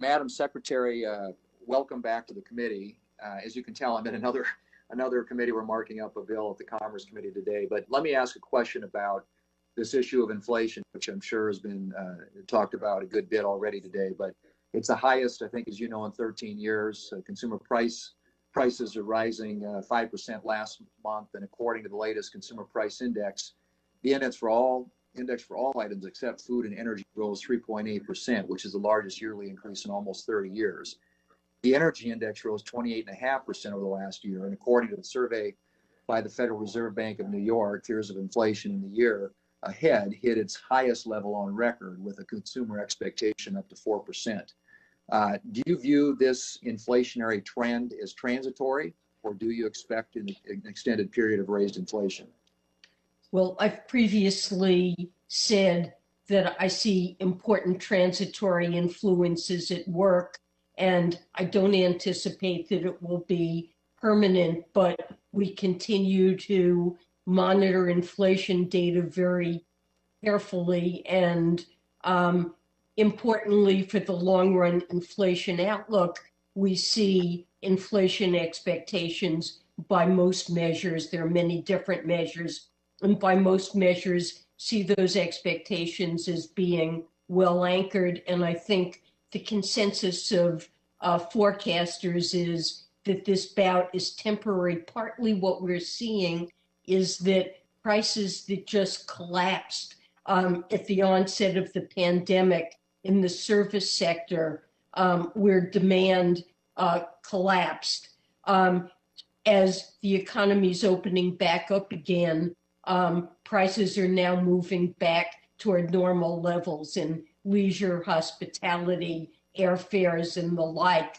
Madam Secretary, welcome back to the committee. As you can tell, I'm in another committee. We're marking up a bill at the Commerce Committee today. But let me ask a question about this issue of inflation, which I'm sure has been talked about a good bit already today. But it's the highest, I think, as you know, in 13 years. Consumer prices are rising 5% last month, and according to the latest Consumer Price Index, the index for all items except food and energy rose 3.8%, which is the largest yearly increase in almost 30 years. The energy index rose 28.5% over the last year, and according to the survey by the Federal Reserve Bank of New York, fears of inflation in the year ahead hit its highest level on record, with a consumer expectation up to 4%. Do you view this inflationary trend as transitory, or do you expect an extended period of raised inflation? Well, I've previously said that I see important transitory influences at work, and I don't anticipate that it will be permanent, but we continue to monitor inflation data very carefully, and importantly, for the long run inflation outlook, we see inflation expectations by most measures. There are many different measures, and by most measures see those expectations as being well anchored. And I think the consensus of forecasters is that this bout is temporary. Partly what we're seeing is that prices that just collapsed at the onset of the pandemic in the service sector, where demand collapsed. As the economy's opening back up again, prices are now moving back toward normal levels in leisure, hospitality, airfares, and the like.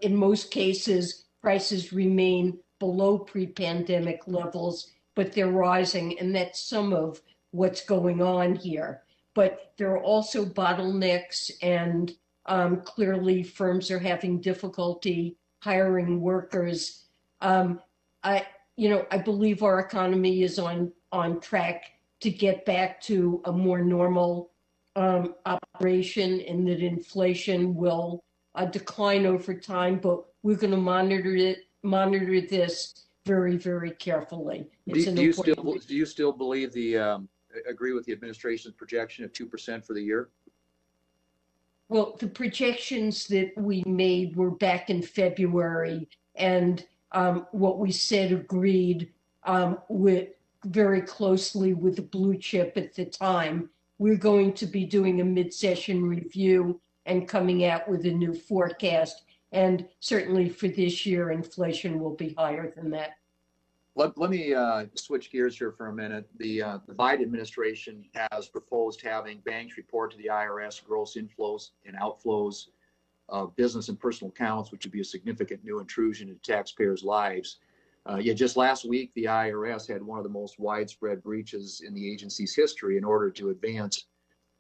In most cases, prices remain below pre-pandemic levels, but they're rising, and that's some of what's going on here. But there are also bottlenecks, and clearly firms are having difficulty hiring workers. I believe our economy is on track to get back to a more normal operation, and that inflation will decline over time, but we're going to monitor this very, very carefully. Do you still believe agree with the administration's projection of 2% for the year? Well, the projections that we made were back in February, and what we said agreed with very closely with the blue chip at the time. We're going to be doing a mid-session review and coming out with a new forecast. And certainly for this year, inflation will be higher than that. Let me switch gears here for a minute. The Biden administration has proposed having banks report to the IRS gross inflows and outflows of business and personal accounts, which would be a significant new intrusion into taxpayers' lives. Yet just last week, the IRS had one of the most widespread breaches in the agency's history in order to advance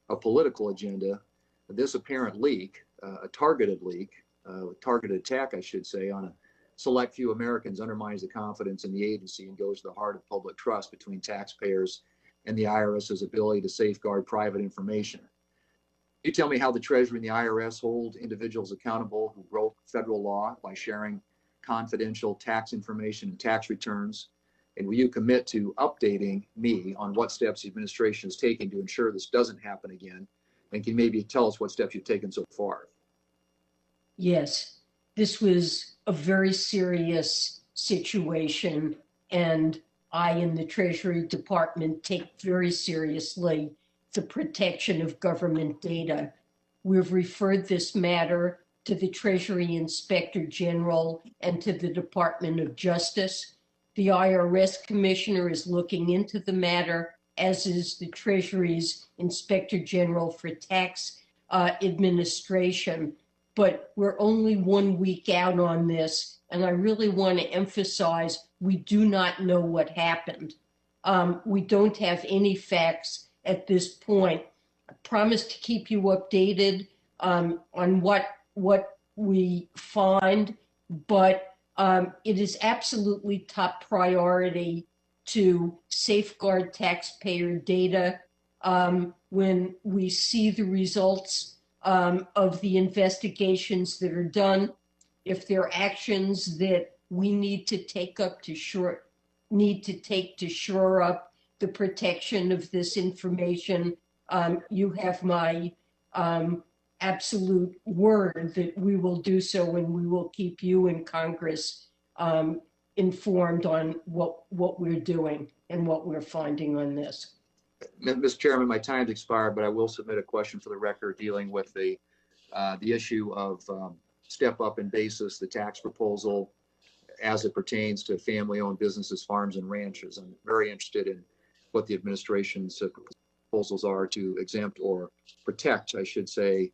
a political agenda. This apparent leak, a targeted attack, I should say, on a select few Americans undermines the confidence in the agency and goes to the heart of public trust between taxpayers and the IRS's ability to safeguard private information. Can you tell me how the Treasury and the IRS hold individuals accountable who broke federal law by sharing confidential tax information and tax returns? And will you commit to updating me on what steps the administration is taking to ensure this doesn't happen again? And can you maybe tell us what steps you've taken so far? Yes, this was a very serious situation, and I in the Treasury Department take very seriously the protection of government data. We've referred this matter to the Treasury Inspector General and to the Department of Justice. The IRS Commissioner is looking into the matter, as is the Treasury's Inspector General for Tax Administration. But we're only 1 week out on this, and I really want to emphasize we do not know what happened. We don't have any facts at this point. I promise to keep you updated on what we find, but it is absolutely top priority to safeguard taxpayer data. When we see the results of the investigations that are done, if there are actions that we need to take to shore up the protection of this information, you have my absolute word that we will do so, and we will keep you in Congress informed on what we're doing and what we're finding on this. Mr. Chairman, my time's expired, but I will submit a question for the record dealing with the issue of step up in basis, the tax proposal as it pertains to family-owned businesses, farms, and ranches. I'm very interested in what the administration's proposals are to exempt or protect, I should say,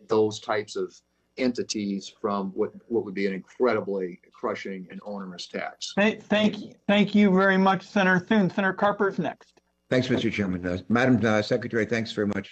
those types of entities from what would be an incredibly crushing and onerous tax. Thank you very much, Senator Thune. Senator Carper's next. Thanks, Mr. Chairman. Madam Secretary, thanks very much